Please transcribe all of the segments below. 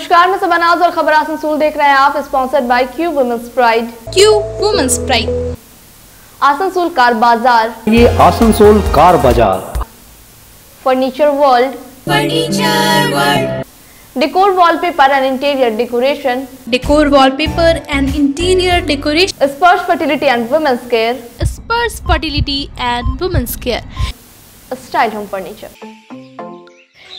नमस्कार, मैं सबनाज और खबर आसनसोल देख रहे हैं आप। Sponsored by Q women's pride. Q women's pride, Asansol car Bazaar. ये Asansol car Bazaar. Furniture world. Decor wallpaper and interior decoration. Decor wallpaper and interior decoration. Sparsh fertility and women's care. Sparsh fertility and women's care. Style home furniture.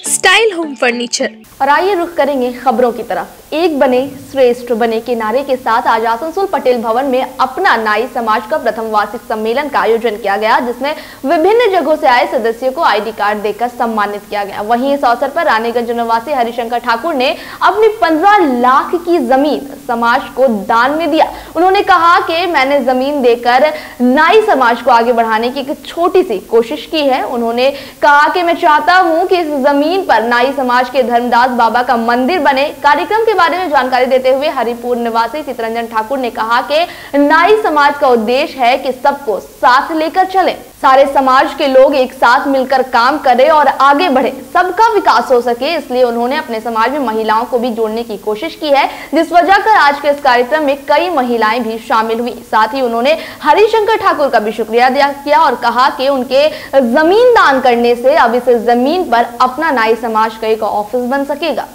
Style home furniture. और आइए रुख करेंगे खबरों की तरफ। एक बने श्रेष्ठ बने के नारे के साथ आज आसनसोल पटेल भवन में अपना नाई समाज का प्रथम वार्षिक सम्मेलन का आयोजन किया गया, जिसमें विभिन्न जगहों से आए सदस्यों को आईडी कार्ड देकर सम्मानित किया गया। वहीं इस अवसर पर रानीगंज निवासी हरिशंकर ठाकुर ने अपनी 15 लाख की जमीन समाज को दान में दिया। उन्होंने कहा कि मैंने जमीन देकर नाई समाज को आगे बढ़ाने की एक छोटी सी कोशिश की है। उन्होंने कहा कि मैं चाहता हूं कि इस जमीन पर नाई समाज के धर्मदास बाबा का मंदिर बने। कार्यक्रम के बारे में जानकारी देते हुए हरिपुर निवासी चितरंजन ठाकुर ने कहा कि नाई समाज का उद्देश्य है कि सबको साथ लेकर चले, सारे समाज के लोग एक साथ मिलकर काम करें और आगे बढ़े, सबका विकास हो सके। इसलिए उन्होंने अपने समाज में महिलाओं को भी जोड़ने की कोशिश की है, जिस वजह कर आज के इस कार्यक्रम में कई महिलाएं भी शामिल हुई। साथ ही उन्होंने हरिशंकर ठाकुर का भी शुक्रिया अदा किया और कहा कि उनके जमीन दान करने से अब इस जमीन पर अपना नाई समाज का एक ऑफिस बन सकेगा।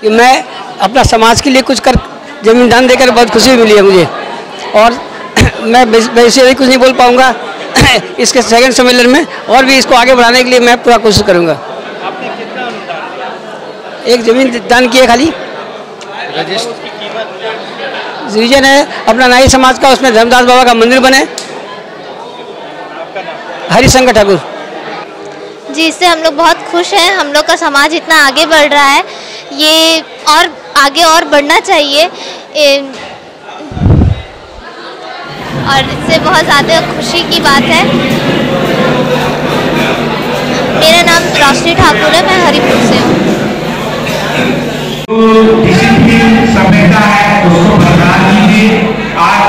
कि मैं अपना समाज के लिए कुछ कर जमीन दान देकर बहुत खुशी मिली है मुझे, और मैं वैसे भी कुछ नहीं बोल पाऊंगा। इसके सेकंड सम्मेलन में और भी इसको आगे बढ़ाने के लिए मैं पूरा कोशिश करूंगा। आपने कितना अनुदान? एक जमीन दान की है खाली। रीजन है अपना नाई समाज का, उसमें धर्मदास बाबा का मंदिर बने। हरिशंकर ठाकुर जी, इससे हम लोग बहुत खुश हैं। हम लोग का समाज इतना आगे बढ़ रहा है, ये और आगे और बढ़ना चाहिए, और इससे बहुत ज़्यादा खुशी की बात है। मेरा नाम रोशनी ठाकुर है, मैं हरिपुर से हूँ। डिसिप्लिन सभ्यता है उसको बरकरार कीजिए। आज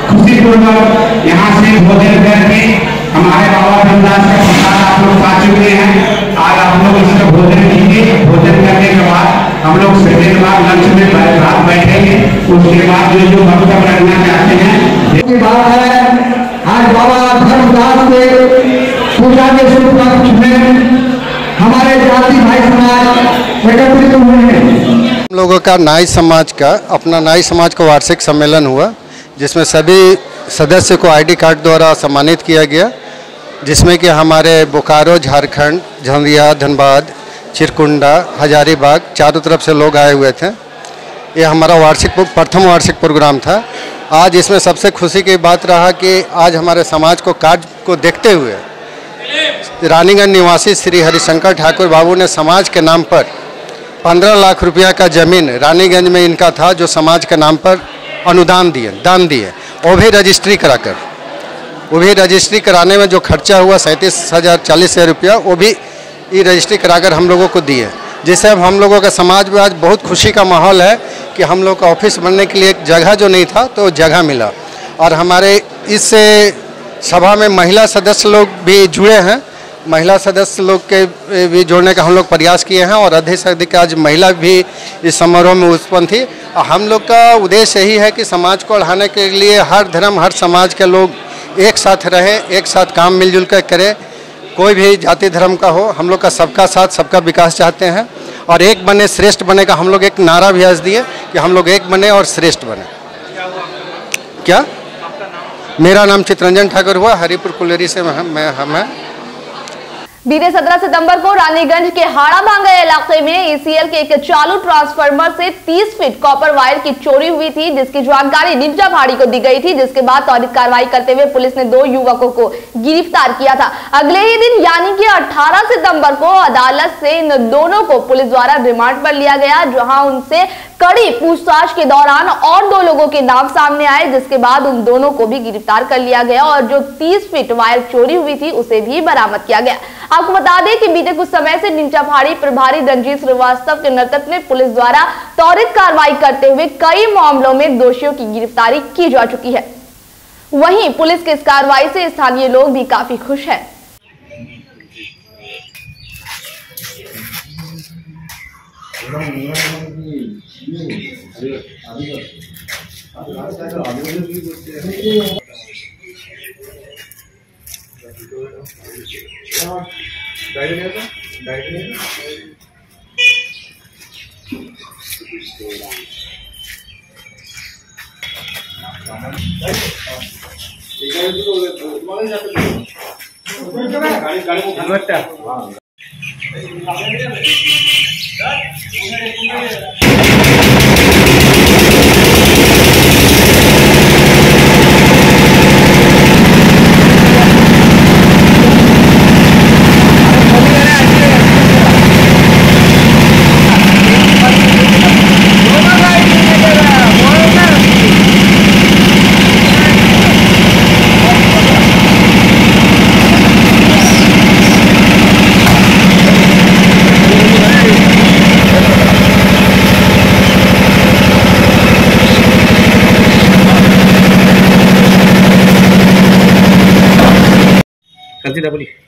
खुशीपूर्वक यहाँ से भोजन करके हमारे बाबा धर्मदास का प्रसाद आप लोग खा चुके हैं। आज आप लोग इसका भोजन कीजिए। भोजन करने के बाद हम लोग सेकंड बार लंच में रात बैठेंगे। उसके बाद जो वक्तव्य रखना चाहते हैं ये बात है। आज बाबा धर्मदास के पूजा के शुभ पक्ष में हमारे जाति भाई समाज एकत्रित हुए हैं। हम लोगों का नाई समाज का अपना नाई समाज का वार्षिक सम्मेलन हुआ, जिसमें सभी सदस्य को आईडी कार्ड द्वारा सम्मानित किया गया, जिसमें कि हमारे बोकारो, झारखंड, झंडिया, धनबाद, चिरकुंडा, हजारीबाग चारों तरफ से लोग आए हुए थे। ये हमारा प्रथम वार्षिक प्रोग्राम था। आज इसमें सबसे खुशी की बात रहा कि आज हमारे समाज को कार्य को देखते हुए रानीगंज निवासी श्री हरिशंकर ठाकुर बाबू ने समाज के नाम पर 15 लाख रुपया का जमीन रानीगंज में इनका था, जो समाज के नाम पर अनुदान दिए, दान दिए, वो भी रजिस्ट्री कराकर। वो भी रजिस्ट्री कराने में जो खर्चा हुआ 37,040 रुपया, वो भी ये रजिस्ट्री कराकर हम लोगों को दिए, जिससे अब हम लोगों का समाज में आज बहुत खुशी का माहौल है कि हम लोग का ऑफिस बनने के लिए एक जगह जो नहीं था तो जगह मिला। और हमारे इस सभा में महिला सदस्य लोग भी जुड़े हैं। महिला सदस्य लोग के भी जोड़ने का हम लोग प्रयास किए हैं, और अधिक से अधिक आज महिला भी इस समारोह में उत्पन्न थी। हम लोग का उद्देश्य यही है कि समाज को बढ़ाने के लिए हर धर्म, हर समाज के लोग एक साथ रहें, एक साथ काम मिलजुल कर करें। कोई भी जाति धर्म का हो, हम लोग का सबका साथ, सबका विकास चाहते हैं। और एक बने श्रेष्ठ बने का हम लोग एक नारा भी आज दिए कि हम लोग एक बने और श्रेष्ठ बने। क्या मेरा नाम चितरंजन ठाकुर हुआ, हरिपुर कुलेरी से हम बीते 17 सितंबर को रानीगंज के हाड़ा भांगा इलाके में ईसीएल के एक चालू ट्रांसफार्मर से 30 फीट कॉपर वायर की चोरी हुई थी, जिसकी जानकारी निंजा पहाड़ी को दी गई थी, जिसके बाद त्वरित कार्रवाई करते हुए पुलिस ने 2 युवकों को गिरफ्तार किया था। अगले ही दिन यानी कि 18 सितंबर को अदालत से इन दोनों को पुलिस द्वारा रिमांड पर लिया गया, जहां उनसे कड़ी पूछताछ के दौरान और 2 लोगों के नाम सामने आए, जिसके बाद उन दोनों को भी गिरफ्तार कर लिया गया और जो 30 फीट वायर चोरी हुई थी उसे भी बरामद किया गया। आपको बता दें कि बीते कुछ समय से निंजा पहाड़ी प्रभारी रंजीत श्रीवास्तव के नेतृत्व में पुलिस द्वारा त्वरित कार्रवाई करते हुए कई मामलों में दोषियों की गिरफ्तारी की जा चुकी है। वहीं पुलिस की इस कार्रवाई से स्थानीय लोग भी काफी खुश हैं।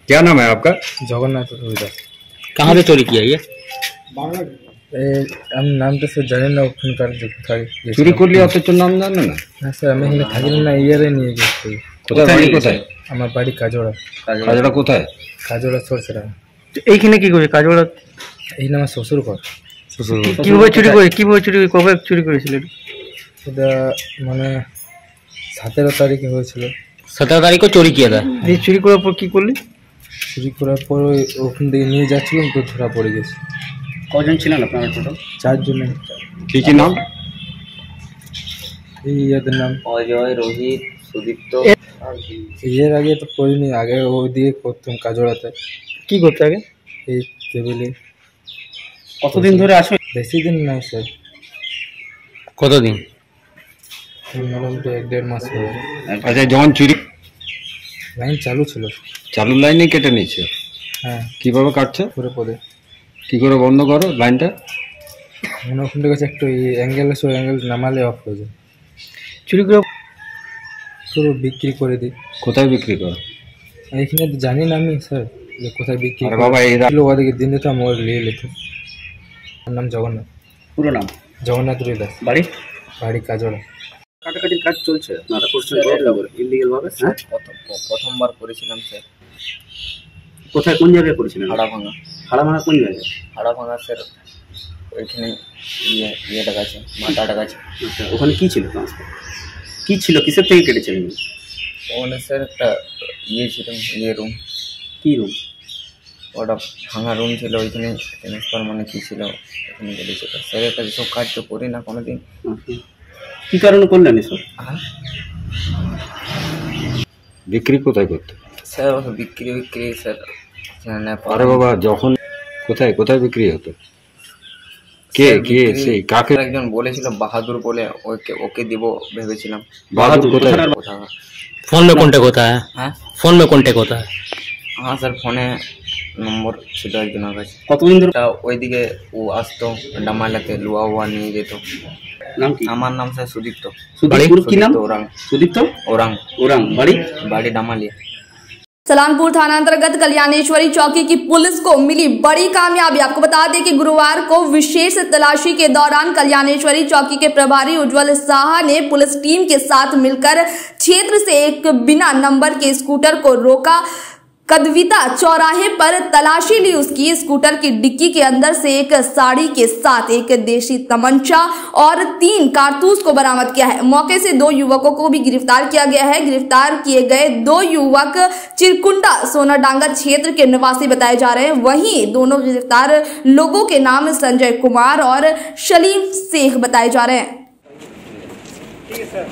क्या नाम है आपका? जगन्नाथ रोहिदास। कहाँ से चोरी किया ये? আমি নামটা স্যার জানি না, ওখানকার চুরি করলে অত তোর নাম জানো না? না স্যার, আমি এখানে থাকি না, ইয়ারে নিয়ে গেছি। কোথায় বাড়ি? কোথায়? আমার বাড়ি কাজোড়া। কাজোড়া কোথায়? কাজোড়া সরসেরা। এইখানে কি করে কাজোড়া? এইখানে আমার শ্বশুর ঘর। কিভাবে চুরি করে, কবে চুরি করেছিল? এটা মানে 17 তারিখে হয়েছিল। 17 तारीख को चोरी किया था। ये चुरी করার পর কি করলি? চুরি করার পর ওখান থেকে নিয়ে যাচ্ছিলাম তো ধরা পড়ে গেছে। কজন ছিলেন আপনারা টোটাল? 4 জন। কি কি নাম? এই এদের নাম অজয়, রোহিত, সুদীপ্ত। এর আগে তো করিনি, আগে ওইদিকে করতাম কাজোড়াতে। কি করতে আগে? এই টেবিলে। কতদিন ধরে আসো? বেশি দিন নাই স্যার। কতদিন? মোটামুটি 1-1.5 মাস হয়ে। আচ্ছা, যখন চুরি লাইন চালু ছিল। চালু লাইনে কেটে নিচ্ছে? হ্যাঁ। কিভাবে কাটছে? পুরো পদে। কি করে বন্ধ করো লাইনটা? মনে ওখান থেকে একটু অ্যাঙ্গেল আছে, ওই অ্যাঙ্গেল নামালে অফ হয়ে যায়। চুরি করে পুরো বিক্রি করে দিই। কোথায় বিক্রি করো? এখানে তো জানি না আমি স্যার যে কোথায় বিক্রি। আরে বাবা, এই ওদিকে দিন দিতাম, ওর নিয়ে নিত। আমার নাম জগন্নাথ। পুরো নাম? জগন্নাথ রুইদাস। বাড়ি? বাড়ি কাজোড়া। কাটাকাটির কাজ চলছে আপনারা করছেন ইলিগাল ভাবে? হ্যাঁ, প্রথমবার করেছিলাম স্যার। কোথায়, কোন জায়গায় করেছিলেন? হাড়াভাঙা। হাড়াভাঙা কোন জায়গায়? হাড়াভাঙা স্যার ওইখানে ইয়েটা গাছে, মাথাটা গাছে। আচ্ছা, ওখানে কি ছিল? ট্রান্সপোর্ট কি ছিল? কিসের থেকে কেটেছিলেন? ওখানে স্যার একটা ইয়ে ছিল, ইয়ে রুম। কি রুম? ওটা ভাঙা রুম ছিল, ওইখানে ট্রান্সফার মানে কী ছিল ওখানে কেটেছিল। স্যারের কাছে সব কাজ তো করি না কোনোদিন। কি কারণে করলেন এসব? বিক্রি কোথায় করতে? স্যার বিক্রি স্যার। আরে বাবা, যখন কোথায় কোথায় বিক্রি হতো? কে কে সেই কাকে? একজন বলেছিল বাহাদুর বলে, ওকে দিব ভেবেছিলাম। বাহাদুর কোথায়? फोन में कॉन्टेक्ट होता है? हाँ, फोन में कॉन्टेक्ट होता है। हाँ सर, फोने নম্বর ছিল একজনের কাছে। কতদিন ধরে? ওইদিকে ও আসতো ডামালাতে, লুয়া উয়া নিয়ে যেত। নাম কি? আমার নাম স্যার সুদীপ্ত। সুদীপ্ত কি নাম? ওরাং। সুদীপ্ত ওরাং। ওরাং। বাড়ি? বাড়ি ডামালিয়া। सलानपुर थाना अंतर्गत कल्याणेश्वरी चौकी की पुलिस को मिली बड़ी कामयाबी। आपको बता दें कि गुरुवार को विशेष तलाशी के दौरान कल्याणेश्वरी चौकी के प्रभारी उज्जवल साहा ने पुलिस टीम के साथ मिलकर क्षेत्र से एक बिना नंबर के स्कूटर को रोका। कदविता चौराहे पर तलाशी ली उसकी। स्कूटर की डिक्की के अंदर से एक साड़ी के साथ एक देशी तमंचा और 3 कारतूस को बरामद किया है। मौके से 2 युवकों को भी गिरफ्तार किया गया है। गिरफ्तार किए गए 2 युवक चिरकुंडा सोनाडांगा क्षेत्र के निवासी बताए जा रहे हैं। वहीं दोनों गिरफ्तार लोगों के नाम संजय कुमार और सलीम शेख बताए जा रहे हैं। ठीक है सर।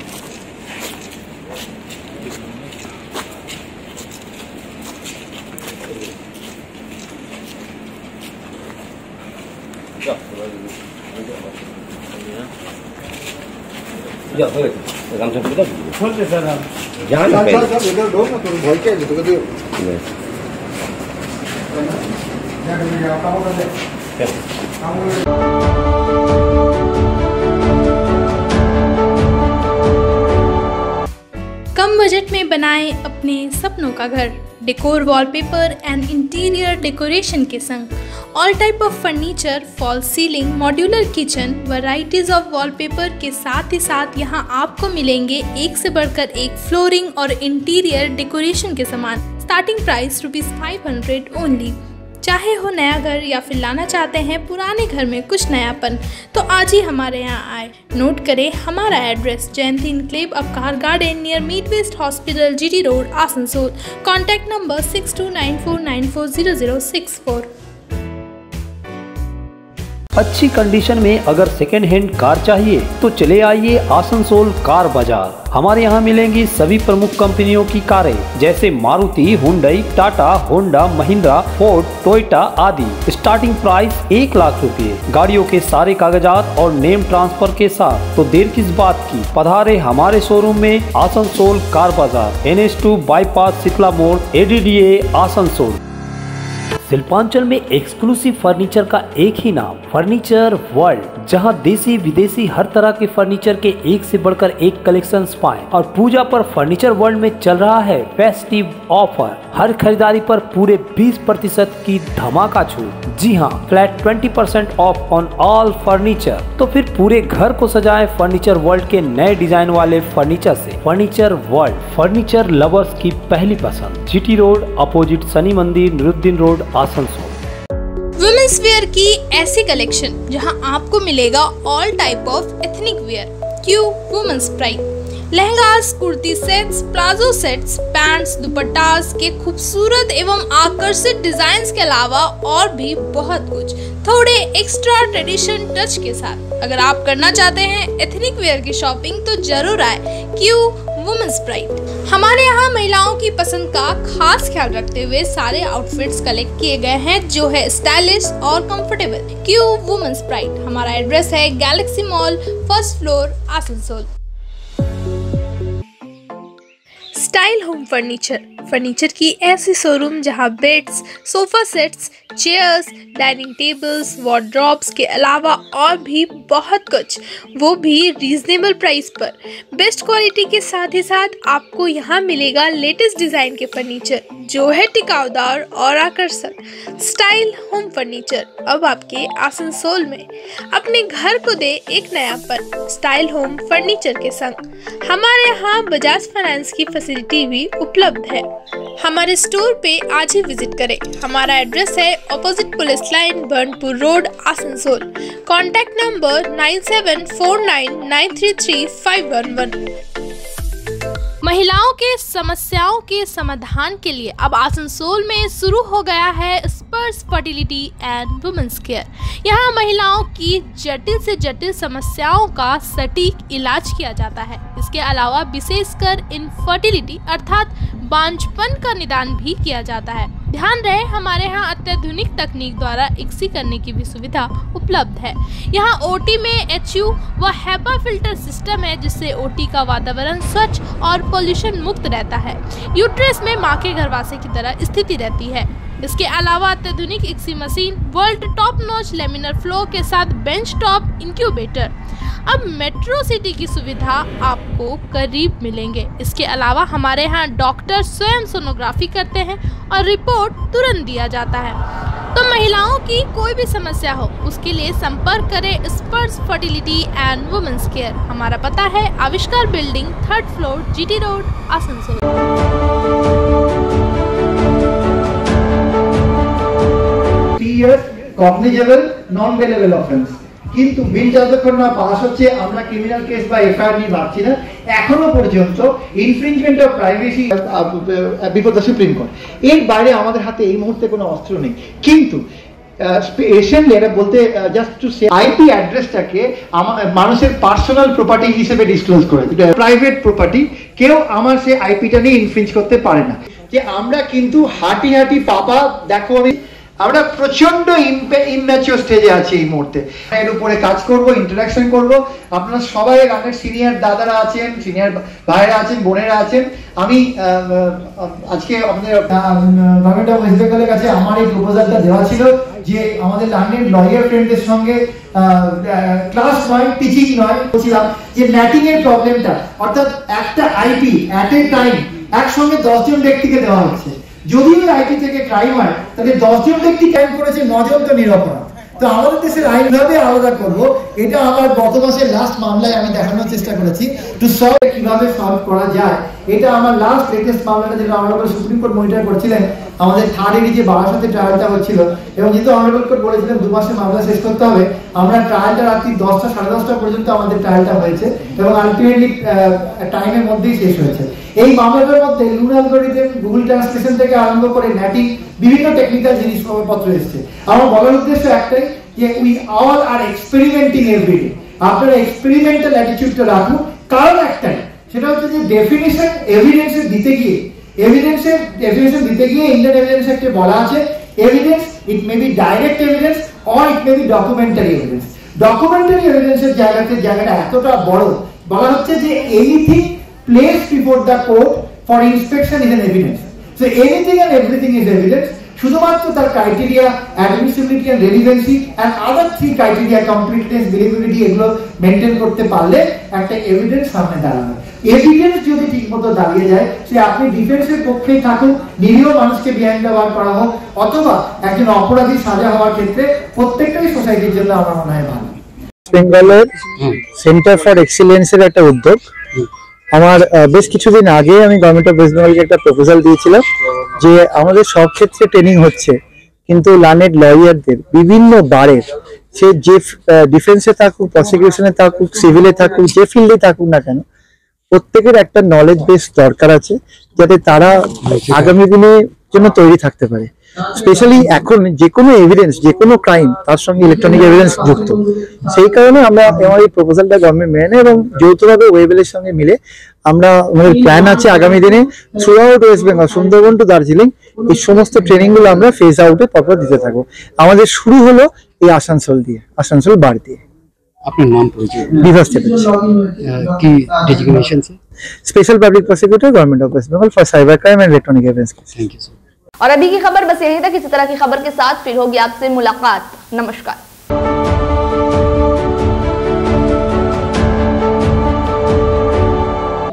कम बजट में बनाएं अपने सपनों का घर। Decor wallpaper and interior decoration के संग all type of furniture, fall ceiling, modular kitchen, varieties of wallpaper के साथ ही साथ यहाँ आपको मिलेंगे एक से बढ़कर एक फ्लोरिंग और इंटीरियर डेकोरेशन के सामान। Starting price ₹500 only. चाहे हो नया घर या फिर लाना चाहते हैं पुराने घर में कुछ नयापन, तो आज ही हमारे यहाँ आए। नोट करें हमारा एड्रेस, जयंती इनक्लेव अपकार गार्डन नियर मीट वेस्ट hospital, GT road, Asansol. Contact number 6294940064। अच्छी कंडीशन में अगर सेकेंड हैंड कार चाहिए तो चले आइए आसनसोल कार बाजार। हमारे यहाँ मिलेंगी सभी प्रमुख कंपनियों की कारें जैसे Maruti, Hyundai, Tata, Honda, Mahindra, Ford, Toyota आदि। स्टार्टिंग प्राइस 1 लाख रुपए, गाड़ियों के सारे कागजात और नेम ट्रांसफर के साथ। तो देर किस बात की, पधारे हमारे शोरूम में आसनसोल कार बाजार, NH2 बाईपास शीतला मोड़, ADDA आसनसोल। शिल्पांचल में एक्सक्लूसिव फर्नीचर का एक ही नाम, फर्नीचर वर्ल्ड, जहां देसी विदेशी हर तरह के फर्नीचर के एक से बढ़कर एक कलेक्शंस पाएं। और पूजा पर फर्नीचर वर्ल्ड में चल रहा है फेस्टिव ऑफर, हर खरीदारी पर पूरे 20% की धमाका छूट। जी हां, flat 20% of on all furniture. तो फिर पूरे घर को सजाएं फर्नीचर वर्ल्ड के नए डिजाइन वाले फर्नीचर से। फर्नीचर वर्ल्ड, फर्नीचर लवर्स की पहली पसंद, GT road opposite Shani Mandir, Niruddin road, Asansol. Women's wear की ऐसी कलेक्शन जहां आपको मिलेगा all type of ethnic wear, Q women's pride, lehengas, kurti sets, palazzo sets, pants, dupattas के खूबसूरत एवं आकर्षित डिजाइन्स के अलावा और भी बहुत कुछ, थोड़े एक्स्ट्रा ट्रेडिशन टच के साथ। अगर आप करना चाहते हैं एथनिक वेयर की शॉपिंग तो जरूर आए क्यू वुमेन्स प्राइड। हमारे यहाँ महिलाओं की पसंद का खास ख्याल रखते हुए सारे आउटफिट्स कलेक्ट किए गए हैं जो है स्टाइलिश और कंफर्टेबल। Q women's Pride. हमारा एड्रेस है Galaxy Mall, 1st floor, Asansol. Style home Furniture, furniture की ऐसी शोरूम जहां beds, sofa sets, chairs, dining tables, wardrobes के अलावा और भी बहुत कुछ, वो भी रीजनेबल प्राइस पर। बेस्ट क्वालिटी के साथ ही साथ आपको यहाँ मिलेगा लेटेस्ट डिजाइन के फर्नीचर जो है टिकाऊदार और आकर्षक। स्टाइल होम फर्नीचर अब आपके आसनसोल में। अपने घर को दे एक नयापन स्टाइल होम फर्नीचर के संग। हमारे यहाँ बजाज फाइनेंस की फैसिलिटी भी उपलब्ध है। हमारे स्टोर पे आज ही विजिट करें। हमारा एड्रेस है opposite police line, Burnpur road, Asansol. Contact number 9749933511। महिलाओं के समस्याओं के समाधान के लिए अब आसनसोल में शुरू हो गया है स्पर्श फर्टिलिटी एंड वुमेन्स केयर। यहाँ महिलाओं की जटिल से जटिल समस्याओं का सटीक इलाज किया जाता है। इसके अलावा विशेषकर इनफर्टिलिटी अर्थात बांझपन का निदान भी किया जाता है। ध्यान रहे हमारे यहाँ अत्याधुनिक तकनीक द्वारा इक्सी करने की भी सुविधा उपलब्ध है। यहाँ OT में HU व HEPA फिल्टर सिस्टम है जिससे OT का वातावरण स्वच्छ और पोल्यूशन मुक्त रहता है। यूट्रस में माँ के गर्भाशय की तरह स्थिति रहती है। इसके अलावा अत्याधुनिक ICSI machine, world top notch laminar flow के साथ बेंच टॉप इंक्यूबेटर। अब मेट्रो सिटी की सुविधा आपको करीब मिलेंगे। इसके अलावा हमारे यहाँ डॉक्टर स्वयं सोनोग्राफी करते हैं और रिपोर्ट तुरंत दिया जाता है। तो महिलाओं की कोई भी समस्या हो उसके लिए संपर्क करें स्पर्श फर्टिलिटी एंड वुमेन्स केयर। हमारा पता है आविष्कार building, 3rd floor, GT road, Asansol. 3 years cognizable non-bailable offense কিন্তু বিল যতক্ষণ না পাস হচ্ছে আমরা ক্রিমিনাল কেস বা এফআইআর নিয়ে ভাবছি না। এখনো পর্যন্ত infringement of privacy before the supreme court, এর বাইরে আমাদের হাতে এই মুহূর্তে কোনো অস্ত্র নেই। কিন্তু রিসেন্টলি এটা বলতে জাস্ট টু সে আইপি অ্যাড্রেসটাকে মানুষের পার্সোনাল প্রপার্টি হিসেবে ডিসক্লোজ করে, প্রাইভেট প্রপার্টি, কেউ আমার সে আইপিটা নিয়ে ইনফ্রিঞ্জ করতে পারে না। যে আমরা কিন্তু হাঁটি হাঁটি পাপা দেখো আমরা প্রচন্ড ইম্যাচিওর স্টেজে আছি এই মুহূর্তে। এর উপরে কাজ করব, ইন্টারাকশন করব। আপনারা সবাই আমাদের সিনিয়র দাদারা আছেন, সিনিয়র ভাইরা আছেন, বোনেরা আছেন। আমি আজকে আমাদের গভর্নমেন্ট অফ ওয়েস্ট বেঙ্গলের কাছে আমার এই প্রপোজালটা দেওয়া ছিল যে আমাদের লার্নিং লয়ার ফ্রেন্ডদের সঙ্গে ক্লাস নয়, টিচিং নয়, বলছিলাম যে ল্যাটিং এর প্রবলেমটা, অর্থাৎ একটা আইপি অ্যাট এ টাইম একসঙ্গে 10 জন ব্যক্তিকে দেওয়া হচ্ছে। যদি ওই আইটি থেকে ক্রাইম হয় তাহলে 10 জন ব্যক্তি ক্রাইম করেছে, 9 জন তো নিরপরাধ। তো আমাদের দেশের আইন ভাবে আলাদা করব, এটা আমার গত মাসের লাস্ট মামলায় আমি দেখানোর চেষ্টা করেছি টু সলভ, কিভাবে সলভ করা যায়। এটা আমার লাস্ট লেটেস্ট মামলাটা যেটা অনারেবল সুপ্রিম কোর্ট মনিটর করছিলেন, আমাদের থার্ডেরই যে বারাসাতে ট্রায়ালটা হচ্ছিল, এবং যেহেতু অনারেবল কোর্ট বলেছিলেন 2 মাসে মামলা শেষ করতে হবে, আমরা ট্রায়ালটা রাত্রি 10টা সাড়ে 10টা পর্যন্ত আমাদের ট্রায়ালটা হয়েছে এবং আলটিমেটলি টাইমের মধ্যেই শেষ হয়েছে। এই মামলাটার মধ্যে লুনা অ্যালগরিদম, গুগল ট্রান্সলেশন থেকে আরম্ভ করে ম্যাটিং, বিভিন্ন টেকনিক্যাল জিনিসপত্র এসেছে। আমার বলার উদ্দেশ্য একটাই যে we all are experimenting everyday. আপনারা এক্সপেরিমেন্টাল অ্যাটিটিউডটা রাখুন, কারণ একটাই, সেটা হচ্ছে যে ডেফিনিশন এভিডেন্সের দিতে গিয়ে এভিডেন্সের ডেফিনিশন দিতে গিয়ে ইন্ডিয়ান এভিডেন্স অ্যাক্টে বলা আছে evidence it may be direct evidence or it may be documentary evidence. Documentary এভিডেন্সের জায়গাটা এতটা বড়, বলা হচ্ছে যে anything placed before the court for inspection is an evidence. So anything and everything is evidence. শুধুমাত্র তার criteria, admissibility and relevancy and other 3 criteria, completeness, believability, এগুলো মেনটেন করতে পারলে একটা এভিডেন্স সামনে দাঁড়াবে। এভিডেন্স যদি ঠিকমতো দাঁড়িয়ে যায়, সে আপনি ডিফেন্সের পক্ষেই থাকুন, নিরীহ মানুষকে বিহাইন্ড দ্য বার করা হোক, অথবা একজন অপরাধী সাজা হওয়ার ক্ষেত্রে প্রত্যেকটাই সোসাইটির জন্য আমার মনে হয় ভালো। বেঙ্গলের সেন্টার ফর এক্সিলেন্সের একটা উদ্যোগ। আমার বেশ কিছুদিন আগে আমি গভর্নমেন্ট অফ ওয়েস্ট বেঙ্গলকে একটা প্রপোজাল দিয়েছিলাম যে আমাদের সব ক্ষেত্রে ট্রেনিং হচ্ছে, কিন্তু লার্নেড লয়ারদের বিভিন্ন বারের, সে যে ডিফেন্সে থাকুক, প্রসিকিউশনে থাকুক, সিভিলে থাকুক, যে ফিল্ডে থাকুক না কেন, প্রত্যেকের একটা নলেজ বেস দরকার আছে, যাতে তারা আগামী দিনের জন্য তৈরি থাকতে পারে। স্পেশালি এখন যে কোনো এভিডেন্স, যে কোনো ক্রাইম, তার সঙ্গে ইলেকট্রনিক এভিডেন্স যুক্ত। সেই কারণে আমরা আমার এই প্রপোজালটা গভর্নমেন্ট মেনে নেয় এবং যৌথভাবে ওয়েবেলের সঙ্গে মিলে আমরা, আমাদের প্ল্যান আছে আগামী দিনে throughout West Bengal, Sundarban to Darjeeling, এই সমস্ত ট্রেনিং গুলো আমরা ফেজ আউটে পরপর দিতে থাকবো। আমাদের শুরু হলো এই আসানসোল দিয়ে, আসানসোল বার দিয়ে। আপনার নাম পরিচয়? বিভাস চ্যাটার্জি। কি designation? Special public prosecutor, government of West Bengal for cyber crime and electronic evidence. Thank you sir. और अभी की खबर बस यहीं तक। इसी तरह की खबर के साथ फिर होगी आपसे मुलाकात। नमस्कार।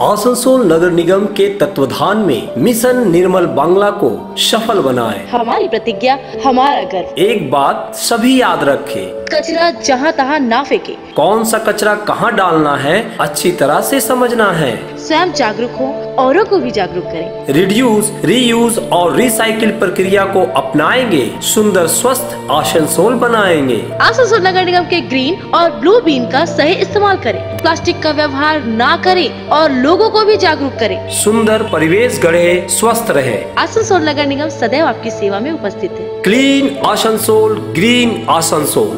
आसनसोल नगर निगम के तत्वाधान में मिशन निर्मल बांग्ला को सफल बनाएं। हमारी प्रतिज्ञा, हमारा गर्व। एक बात सभी याद रखें, कचरा जहाँ तहाँ ना फेंके। कौन सा कचरा कहाँ डालना है अच्छी तरह से समझना है। स्वयं जागरूक हो, औरों को भी जागरूक करें। रिड्यूस, रीयूज और रिसाइकिल प्रक्रिया को अपनाएंगे, सुंदर स्वस्थ आसनसोल बनाएंगे। आसनसोल नगर निगम के ग्रीन और ब्लू बीन का सही इस्तेमाल करें। प्लास्टिक का व्यवहार ना करें और लोगों को भी जागरूक करें। सुंदर परिवेश गढ़े, स्वस्थ रहे। आसनसोल नगर निगम सदैव आपकी सेवा में उपस्थित है। Clean Asansol, green Asansol.